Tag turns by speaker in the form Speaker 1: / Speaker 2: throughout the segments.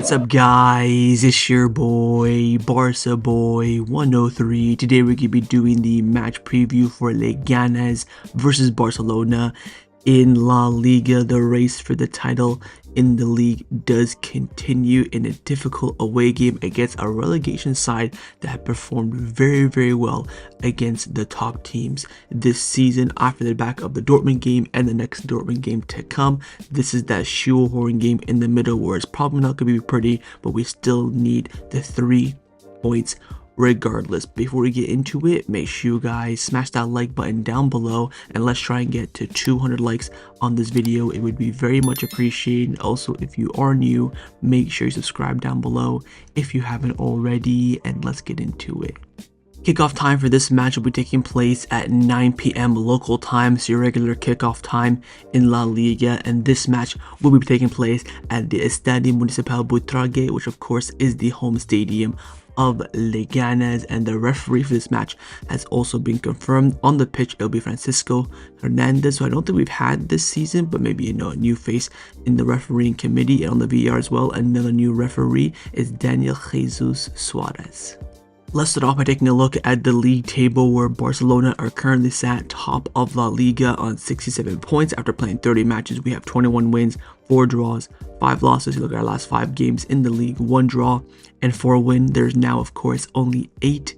Speaker 1: What's up, guys? It's your boy, Barca Boy 103. Today we're going to be doing the match preview for Leganes versus Barcelona in La Liga. The race for the title in the league does continue in a difficult away game against a relegation side that had performed very well against the top teams this season after the back of the Dortmund game and the next Dortmund game to come. This is that shoehorn game in the middle where it's probably not going to be pretty, but we still need the 3 points regardless. Before we get into it, make sure you guys smash that like button down below and let's try and get to 200 likes on this video. It would be very much appreciated. Also, if you are new, make sure you subscribe down below if you haven't already, and let's get into it. Kickoff time for this match will be taking place at 9 p.m. local time, so your regular kickoff time in La Liga, and this match will be taking place at the Estadio Municipal de Butarque, which of course is the home stadium of Leganes, and the referee for this match has also been confirmed. On the pitch, it'll be Francisco Hernandez, who I don't think we've had this season, but maybe a new face in the refereeing committee, and on the VR as well. Another new referee is Daniel Jesus Suarez. Let's start off by taking a look at the league table, where Barcelona are currently sat top of La Liga on 67 points after playing 30 matches. We have 21 wins, 4 draws, 5 losses. You look at our last 5 games in the league, 1 draw and 4 wins. There's now, of course, only 8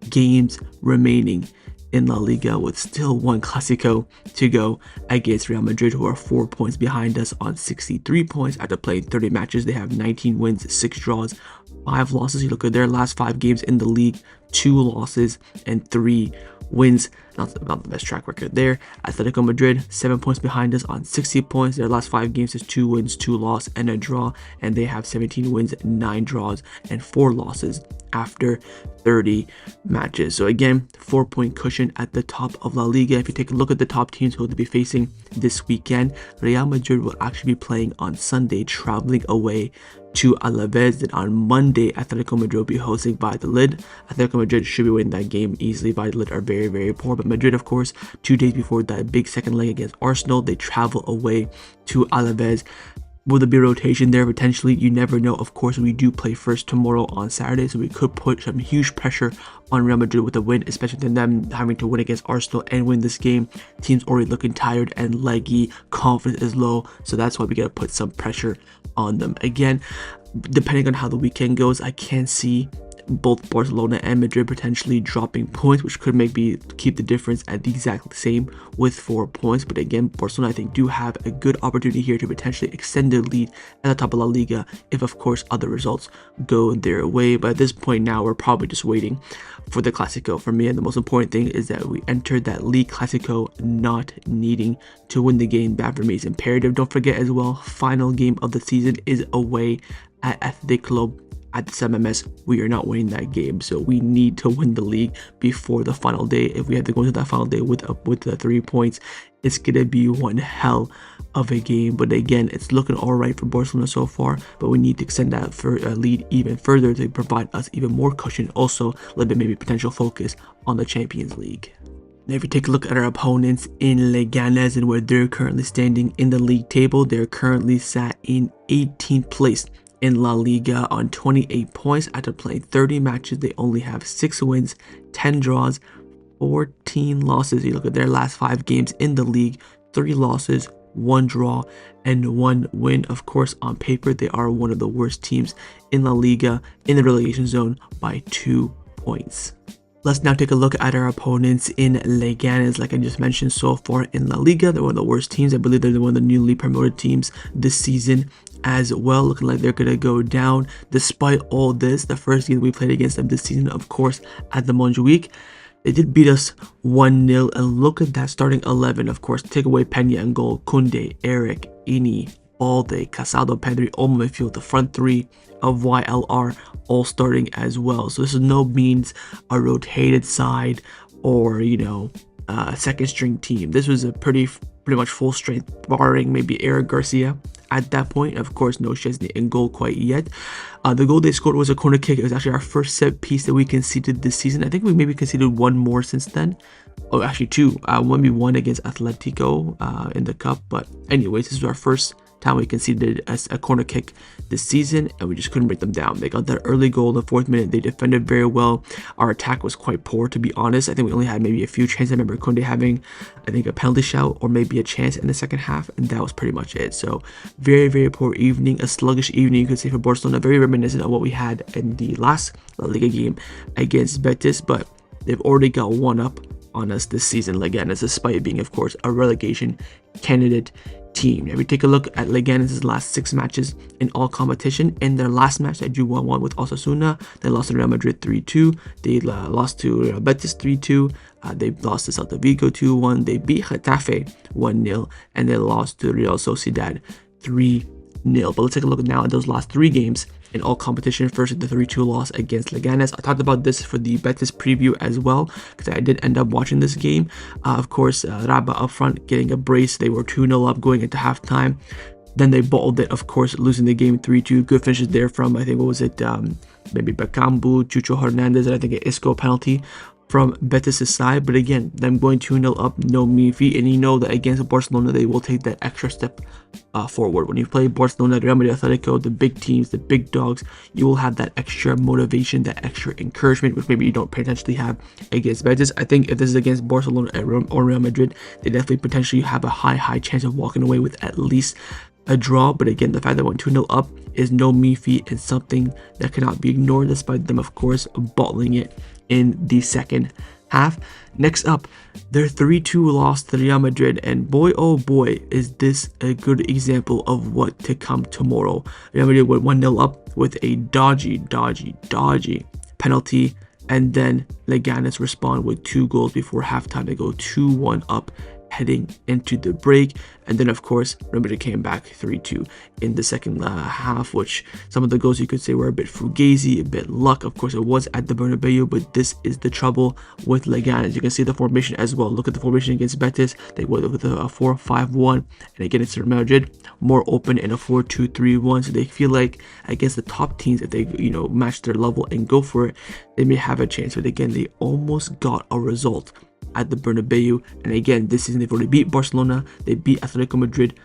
Speaker 1: games remaining in La Liga, with still 1 Clásico to go against Real Madrid, who are 4 points behind us on 63 points after playing 30 matches. They have 19 wins, 6 draws, 5 losses. You look at their last 5 games in the league, 2 losses and 3 wins. Not the best track record there. Atletico Madrid, 7 points behind us on 60 points. Their last 5 games is 2 wins, 2 losses and a draw, and they have 17 wins, 9 draws and 4 losses after 30 matches. So again, 4-point cushion at the top of La Liga. If you take a look at the top teams who will be facing this weekend, Real Madrid will actually be playing on Sunday, traveling away to Alaves. Then on Monday, Atletico Madrid will be hosting Valladolid. Atletico Madrid should be winning that game easily. Valladolid are very poor, but Madrid, of course, 2 days before that big second leg against Arsenal, they travel away to Alaves. Will there be a rotation there? Potentially, you never know. Of course, we do play first tomorrow on Saturday, so we could put some huge pressure on Real Madrid with a win, especially them having to win against Arsenal and win this game. Team's already looking tired and leggy, confidence is low, so that's why we gotta put some pressure on them. Again, depending on how the weekend goes, I can see both Barcelona and Madrid potentially dropping points, which could maybe keep the difference at the exact same with 4 points. But again, Barcelona, I think, do have a good opportunity here to potentially extend their lead at the top of La Liga if, of course, other results go their way. But at this point now, we're probably just waiting for the Clásico. For me, and the most important thing is that we entered that League Clásico not needing to win the game. That for me is imperative. Don't forget as well, final game of the season is away at Athletic Club at the MMS. We are not winning that game, so we need to win the league before the final day. If we have to go into that final day with the 3 points, it's gonna be one hell of a game. But again, it's looking all right for Barcelona so far, but we need to extend that for a lead even further to provide us even more cushion. Also, a little bit maybe potential focus on the Champions League. Now, if you take a look at our opponents in Leganes and where they're currently standing in the league table, they're currently sat in 18th place in La Liga on 28 points. After playing 30 matches, they only have 6 wins, 10 draws, 14 losses. You look at their last 5 games in the league, 3 losses, 1 draw and 1 win. Of course, on paper, they are one of the worst teams in La Liga in the relegation zone by 2 points. Let's now take a look at our opponents in Leganes. Like I just mentioned, so far in La Liga, they're one of the worst teams. I believe they're one of the newly promoted teams this season as well, looking like they're going to go down. Despite all this, the first game we played against them this season, of course, at the Montjuic, they did beat us 1-0. And look at that starting 11, of course. Take away Peña and goal, Kounde, Eric, Ini, Balde, Casado, Pedri, Olmo midfield. The front 3 of YLR all starting as well. So this is no means a rotated side or, second string team. This was a pretty much full strength, barring maybe Eric Garcia at that point. Of course, no Szczesny in goal quite yet. The goal they scored was a corner kick. It was actually our first set piece that we conceded this season. I think we maybe conceded 1 more since then. Oh, actually 2. 1v1 against Atletico in the cup. But anyways, this was our first time we conceded a corner kick this season, and we just couldn't break them down. They got that early goal in the 4th minute. They defended very well. Our attack was quite poor, to be honest. I think we only had maybe a few chances. I remember Kounde having, I think, a penalty shout or maybe a chance in the second half, and that was pretty much it. So very, very poor evening, a sluggish evening, you could say, for Barcelona. Very reminiscent of what we had in the last La Liga game against Betis, but they've already got one up on us this season, Leganes, despite being, of course, a relegation candidate team. If we take a look at Leganes' last 6 matches in all competition, in their last match they drew 1-1 with Osasuna, they lost to Real Madrid 3-2, they lost to Real Betis 3-2, they lost to Celta Vigo 2-1, they beat Getafe 1-0, and they lost to Real Sociedad 3-0. But let's take a look now at those last 3 games in all competition. First, the 3-2 loss against Leganes. I talked about this for the Betis preview as well, because I did end up watching this game. Of course, Rabat up front getting a brace. They were 2-0 up going into halftime. Then they bottled it, of course, losing the game 3-2. Good finishes there from, I think, what was it, maybe Bakambu, Chucho Hernandez, and I think an Isco penalty from Betis' side. But again, them going 2-0 up, no mean feat, and you know that against Barcelona they will take that extra step forward. When you play Barcelona, Real Madrid, Atletico, the big teams, the big dogs, you will have that extra motivation, that extra encouragement, which maybe you don't potentially have against Betis. I think if this is against Barcelona or Real Madrid, they definitely potentially have a high chance of walking away with at least a draw. But again, the fact that went 2-0 up is no mean feat and something that cannot be ignored, despite them, of course, bottling it in the second half. Next up, their 3-2 loss to Real Madrid, and boy oh boy is this a good example of what to come tomorrow. Real Madrid went 1-0 up with a dodgy penalty, and then Leganes respond with 2 goals before halftime. They go 2-1 up heading into the break, and then of course Real Madrid came back 3-2 in the second half, which some of the goals you could say were a bit fugazi, a bit luck. Of course it was at the Bernabeu, but this is the trouble with Leganes. You can see the formation as well. Look at the formation against Betis. They went with a 4-5-1, and again it's Real Madrid more open in a 4-2-3-1. So they feel like against the top teams, if they match their level and go for it, they may have a chance. But again, they almost got a result at the Bernabeu, and again this season they've already beat Barcelona, they beat Atletico Madrid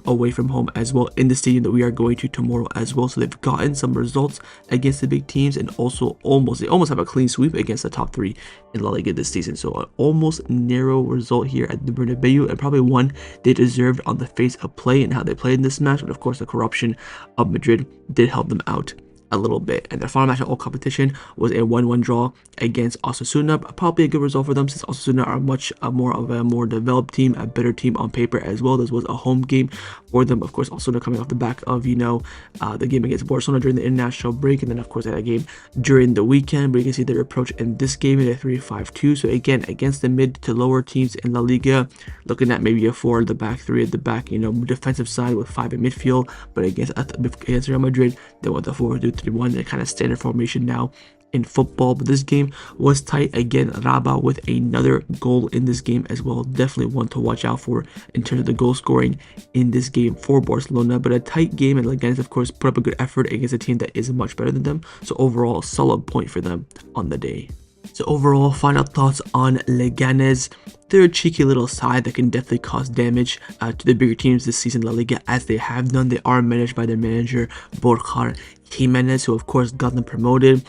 Speaker 1: away from home as well in the stadium that we are going to tomorrow as well. So they've gotten some results against the big teams, and also they almost have a clean sweep against the top 3 in La Liga this season. So an almost narrow result here at the Bernabeu, and probably one they deserved on the face of play and how they played in this match. But of course the corruption of Madrid did help them out a little bit, and their final match of all competition was a 1-1 draw against Osasuna. Probably a good result for them, since Osasuna are much more of a more developed team, a better team on paper as well. This was a home game for them. Of course, Osasuna coming off the back of the game against Barcelona during the international break, and then of course that game during the weekend. But you can see their approach in this game in a 3-5-2. So again, against the mid to lower teams in La Liga, looking at maybe a 4 at the back, 3 at the back, defensive side with 5 in midfield. But against Real Madrid, they went the 4-2-3-1, the kind of standard formation now in football. But this game was tight. Again, Rabat with another goal in this game as well. Definitely one to watch out for in terms of the goal scoring in this game for Barcelona. But a tight game, and Leganes of course put up a good effort against a team that is much better than them. So overall, a solid point for them on the day. So overall, final thoughts on Leganes. They're a cheeky little side that can definitely cause damage to the bigger teams this season in La Liga, as they have done. They are managed by their manager Borja Jimenez, who of course got them promoted.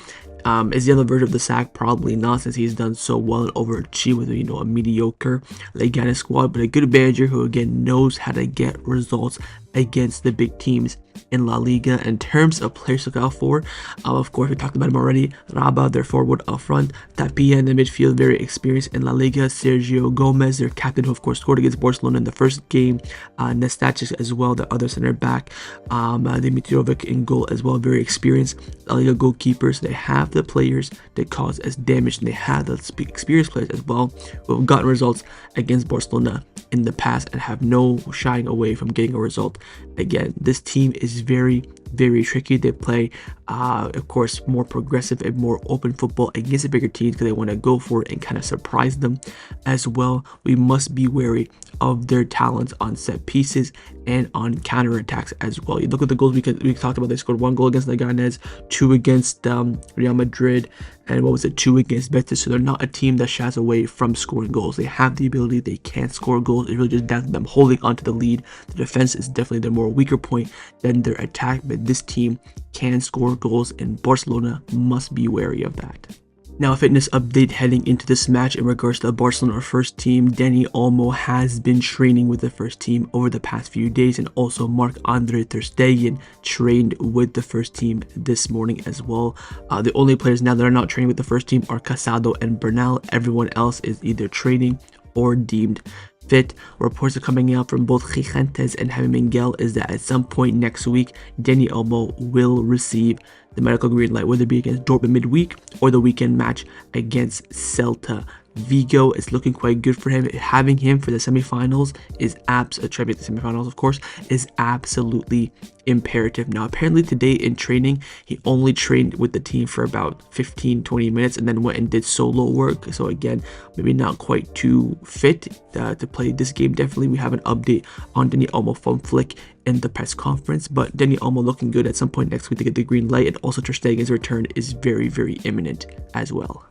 Speaker 1: Is he on the verge of the sack? Probably not, since he's done so well and overachieved with a mediocre Leganes squad. But a good manager who again knows how to get results against the big teams in La Liga. In terms of players to look out for, of course we talked about him already. Rabat, their forward up front. Tapia in the midfield, very experienced in La Liga. Sergio Gomez, their captain, who of course scored against Barcelona in the first game. Nestacic as well, the other center back. Dimitrovic in goal as well, very experienced La Liga goalkeepers. They have the players that cause us damage, and they have the experienced players as well who have gotten results against Barcelona in the past and have no shying away from getting a result. Again, this team is very, very tricky. They play, of course, more progressive and more open football against the bigger teams because they want to go for it and kind of surprise them as well. We must be wary of their talents on set pieces and on counterattacks as well. You look at the goals we talked about. They scored 1 goal against Leganes, 2 against Real Madrid, and 2 against Betis. So they're not a team that shies away from scoring goals. They have the ability. They can score goals. It's really just down to them holding onto the lead. The defense is definitely their more weaker point than their attack, but this team can score goals, and Barcelona must be wary of that. Now, a fitness update heading into this match in regards to the Barcelona first team. Dani Olmo has been training with the first team over the past few days, and also Marc-Andre ter Stegen trained with the first team this morning as well. The only players now that are not training with the first team are Casado and Bernal. Everyone else is either training or deemed fit. Reports are coming out from both Christensen and Jaime Miguel is that at some point next week, Dani Olmo will receive the medical green light, whether it be against Dortmund midweek or the weekend match against Celta Vigo. It's looking quite good for him. Having him for the semifinals is absolutely imperative. Now, apparently today in training, he only trained with the team for about 15-20 minutes and then went and did solo work. So again, maybe not quite too fit to play this game. Definitely we have an update on Dani Olmo from Flick in the press conference, but Dani Olmo looking good at some point next week to get the green light, and also ter Stegen's return is very, very imminent as well.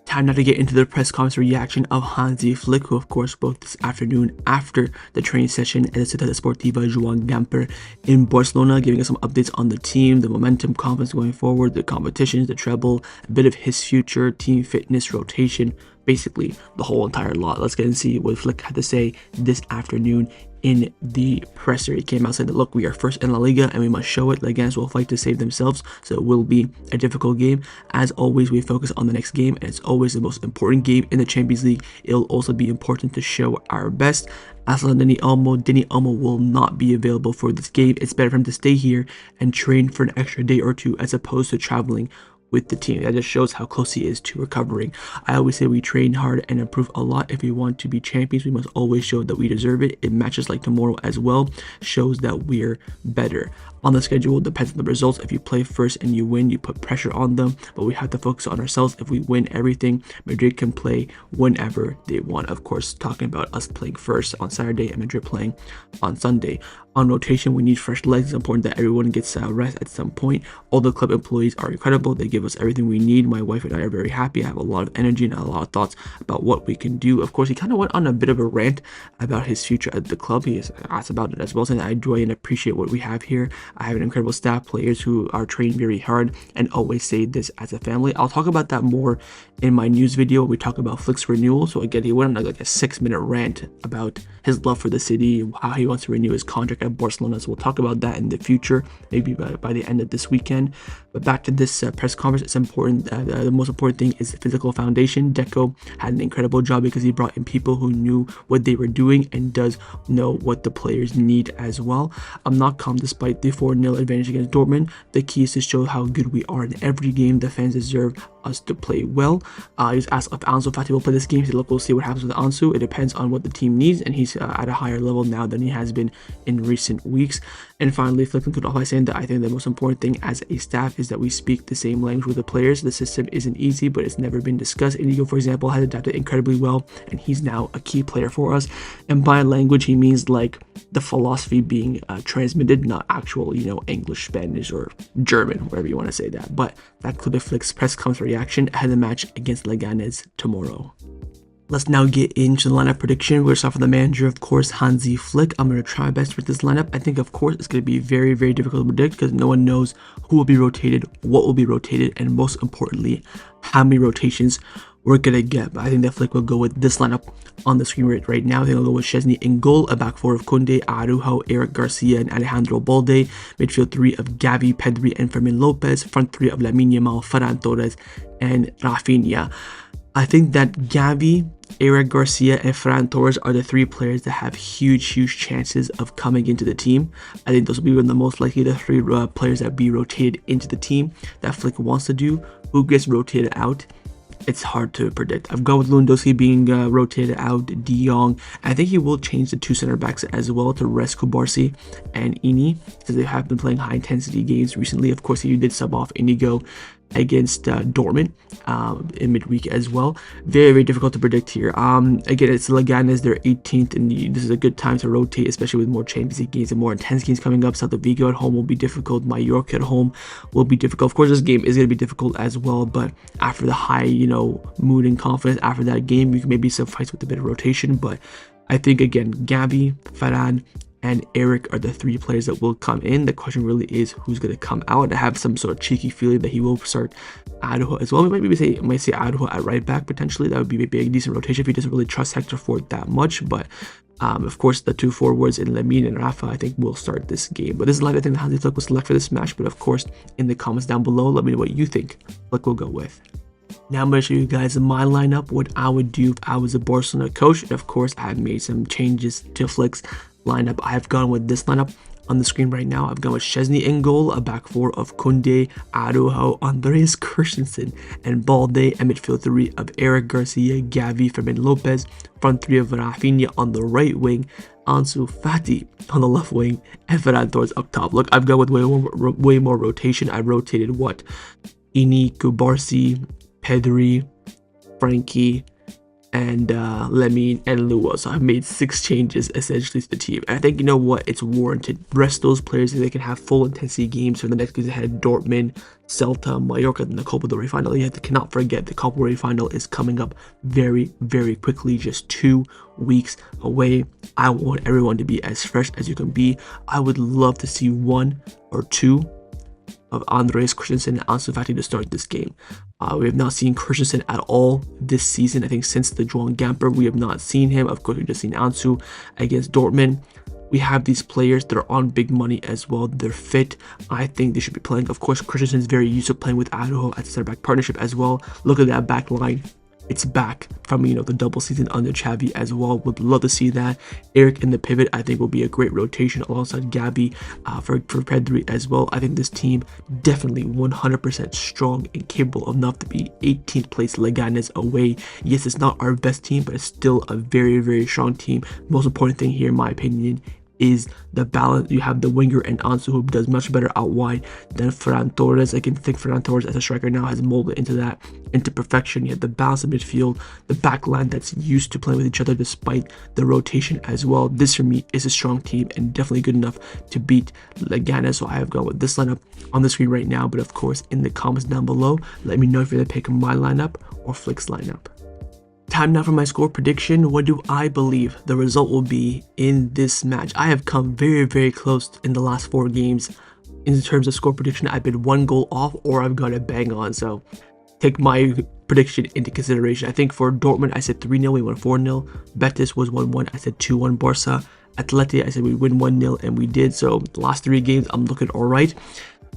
Speaker 1: Time now to get into the press conference reaction of Hansi Flick, who of course spoke this afternoon after the training session at the Ciutat Esportiva Joan Gamper in Barcelona, giving us some updates on the team, the momentum, confidence going forward, the competitions, the treble, a bit of his future, team fitness, rotation, basically the whole entire lot. Let's get and see what Flick had to say this afternoon in the presser. He came out saying that, look, we are first in La Liga and we must show it. Leganes will fight to save themselves, so it will be a difficult game. As always, we focus on the next game, and it's always the most important game in the Champions League. It'll also be important to show our best. As for Dani Olmo will not be available for this game. It's better for him to stay here and train for an extra day or two as opposed to traveling with the team. That just shows how close he is to recovering. I always say we train hard and improve a lot. If we want to be champions, we must always show that we deserve it. In matches like tomorrow as well, shows that we're better. On the schedule, depends on the results. If you play first and you win, you put pressure on them, but we have to focus on ourselves. If we win everything, Madrid can play whenever they want. Of course, talking about us playing first on Saturday and Madrid playing on Sunday. On rotation, we need fresh legs. It's important that everyone gets rest at some point. All the club employees are incredible. They give us everything we need. My wife and I are very happy. I have a lot of energy and a lot of thoughts about what we can do. Of course, he kind of went on a bit of a rant about his future at the club. He asked about it as well, saying I enjoy and appreciate what we have here. I have an incredible staff, players who are trained very hard and always say this as a family. I'll talk about that more in my news video. We talk about Flick's renewal. So again, he went on like a 6-minute rant about his love for the city, how he wants to renew his contract at Barcelona. So we'll talk about that in the future, maybe by the end of this weekend. But back to this press conference, it's important. The most important thing is the physical foundation. Deco had an incredible job because he brought in people who knew what they were doing and does know what the players need as well. I'm not calm despite the 4-0 advantage against Dortmund. The key is to show how good we are in every game. The fans deserve us to play well. He was asked if Ansu Fati will play this game. He said, look, we'll see what happens with Ansu. It depends on what the team needs, and he's at a higher level now than he has been in recent weeks. And finally, Flick concluded off by saying that I think the most important thing as a staff is that we speak the same language with the players. The system isn't easy, but it's never been discussed. Inigo, for example, has adapted incredibly well, and he's now a key player for us. And by language, he means like the philosophy being transmitted, not actual, English, Spanish, or German, wherever you want to say that. But that concluded Flick's press conference reaction ahead of the match against Leganes tomorrow. Let's now get into the lineup prediction. We're going to start with the manager, of course, Hansi Flick. I'm going to try my best with this lineup. I think, of course, it's going to be very, very difficult to predict because no one knows who will be rotated, what will be rotated, and most importantly, how many rotations we're going to get. But I think that Flick will go with this lineup on the screen right now. I think I'll go with Szczesny in goal, a back four of Kounde, Araujo, Eric Garcia, and Alejandro Balde. Midfield three of Gavi, Pedri, and Fermin Lopez. Front three of Lamine Yamal, Ferran Torres, and Raphinha. I think that Gavi, Eric Garcia, and Ferran Torres are the three players that have huge chances of coming into the team. I think those will be the most likely the three players that be rotated into the team that Flick wants to do. Who gets rotated out it's hard to predict. I've gone with Lewandowski being rotated out, De Jong. I think he will change the two center backs as well to rest Kubarsi and Ini, because they have been playing high intensity games recently. Of course, he did sub off Inigo against Dortmund in midweek as well. Very, very difficult to predict here. Again, it's Leganes, they're 18th, and this is a good time to rotate, especially with more Champions League games and more intense games coming up. Celta Vigo at home will be difficult. Mallorca at home will be difficult. Of course, this game is going to be difficult as well, but after the high, mood and confidence after that game, you can maybe suffice with a bit of rotation. But I think, again, Gavi, Ferran, and Eric are the three players that will come in. The question really is who's going to come out. I have some sort of cheeky feeling that he will start Araujo as well. We might say Araujo at right back potentially. That would be maybe a decent rotation if he doesn't really trust Hector Ford that much. But of course, the two forwards in Lamine and Rafa, I think, will start this game. But this is live. I think Hansi Flick will select for this match. But of course, in the comments down below, let me know what you think Flick will go with. Now I'm going to show you guys my lineup, what I would do if I was a Barcelona coach. And of course, I have made some changes to Flick's lineup. I have gone with this lineup on the screen right now. I've gone with Szczesny in goal, a back four of Kounde, Araujo, Andreas Christensen, and Balde, a midfield three of Eric Garcia, Gavi, Fermin Lopez, front three of Raphinha on the right wing, Ansu Fati on the left wing, and Ferran Torres up top. Look, I've gone with way more rotation. I rotated Ini, Kubarsi, Pedri, Frankie, and Lamine and Lua. So I've made 6 changes essentially to the team. And I think, you know what, it's warranted. Rest those players so they can have full intensity games for the next games ahead. Dortmund, Celta, Mallorca, and the Copa del Rey final. You cannot forget the Copa del Rey final is coming up very, very quickly, just 2 weeks away. I want everyone to be as fresh as you can be. I would love to see 1 or 2 of Andreas Christensen and Ansu Fati to start this game. We have not seen Christensen at all this season. I think since the Joan Gamper, we have not seen him. Of course, we've just seen Ansu against Dortmund. We have these players that are on big money as well. They're fit. I think they should be playing. Of course, Christensen is very used to playing with Araujo at center back partnership as well. Look at that back line. It's back from, the double season under Xavi as well. Would love to see that. Eric in the pivot, I think, will be a great rotation alongside Gabi for Pedri as well. I think this team definitely 100% strong and capable enough to be 18th place Leganes away. Yes, it's not our best team, but it's still a very, very strong team. Most important thing here, in my opinion, is the balance. You have the winger and Ansu, who does much better out wide than Ferran Torres. I can think Ferran Torres as a striker now has molded into perfection. You have the balance of midfield, the back line that's used to playing with each other despite the rotation as well. This for me is a strong team and definitely good enough to beat Leganes. So I have gone with this lineup on the screen right now. But of course, in the comments down below, let me know if you're going to pick my lineup or Flick's lineup. Time now for my score prediction. What do I believe the result will be in this match? I have come very, very close in the last 4 games. In terms of score prediction, I've been 1 goal off or I've got a bang on. So take my prediction into consideration. I think for Dortmund, I said 3-0, we won 4-0. Betis was 1-1, I said 2-1. Barca, Atleti, I said we win 1-0, and we did. So the last 3 games, I'm looking all right.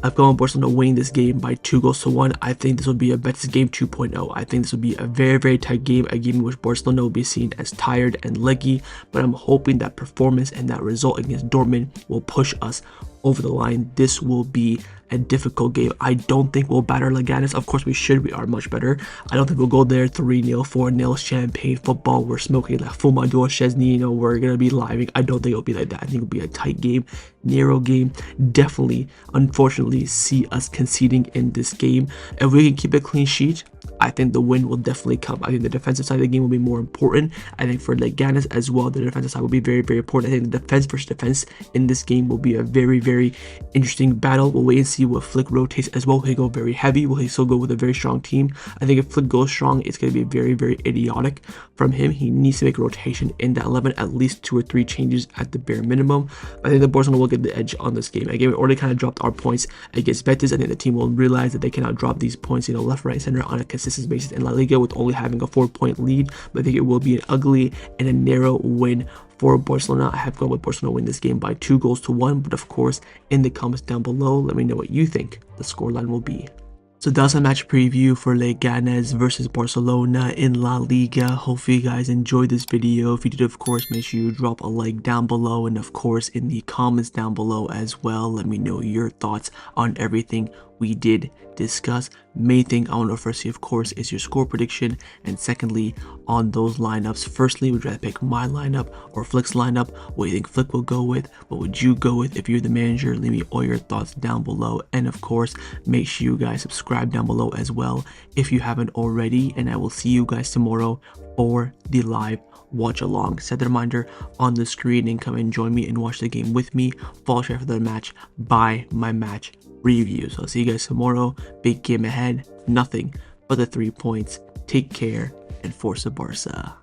Speaker 1: I've gone with Barcelona winning this game by 2-1. I think this will be a Betis game 2.0. I think this will be a very, very tight game, a game in which Barcelona will be seen as tired and leggy, but I'm hoping that performance and that result against Dortmund will push us over the line. This will be a difficult game. I don't think we'll batter Leganes. Of course we should. We are much better. I don't think we'll go there 3-0, 4-0, champagne football. We're smoking like full Maduro Szczesny. We're going to be living. I don't think it'll be like that. I think it'll be a tight game, narrow game. Definitely, unfortunately, see us conceding in this game. If we can keep a clean sheet, I think the win will definitely come. I think the defensive side of the game will be more important. I think for Leganes as well, the defensive side will be very, very important. I think the defense versus defense in this game will be a very, very interesting battle. We'll wait and see what Flick rotates as well. Will he go very heavy? Will he still go with a very strong team? I think if Flick goes strong, it's going to be very, very idiotic from him. He needs to make a rotation in that 11, at least 2 or 3 changes at the bare minimum. I think the Barcelona will get the edge on this game. Again, we already kind of dropped our points against Betis. I think the team will realize that they cannot drop these points, left, right, center on a consistent basis in La Liga with only having a 4-point lead. But I think it will be an ugly and a narrow win for Barcelona. I have gone with Barcelona win this game by 2-1. But of course, in the comments down below, let me know what you think the scoreline will be. So that's a match preview for Leganes versus Barcelona in La Liga. Hopefully you guys enjoyed this video. If you did, of course, make sure you drop a like down below, and of course in the comments down below as well, let me know your thoughts on everything we did discuss. Main thing I want to first see, of course, is your score prediction, and secondly, on those lineups. Firstly, would you rather pick my lineup or Flick's lineup? What do you think Flick will go with? What would you go with if you're the manager? Leave me all your thoughts down below, and of course, make sure you guys subscribe down below as well if you haven't already, and I will see you guys tomorrow for the live watch along. Set the reminder on the screen and come and join me and watch the game with me. Fall straight after the match by my match review. So I'll see you guys tomorrow. Big game ahead. Nothing but the 3 points. Take care and Forza Barca.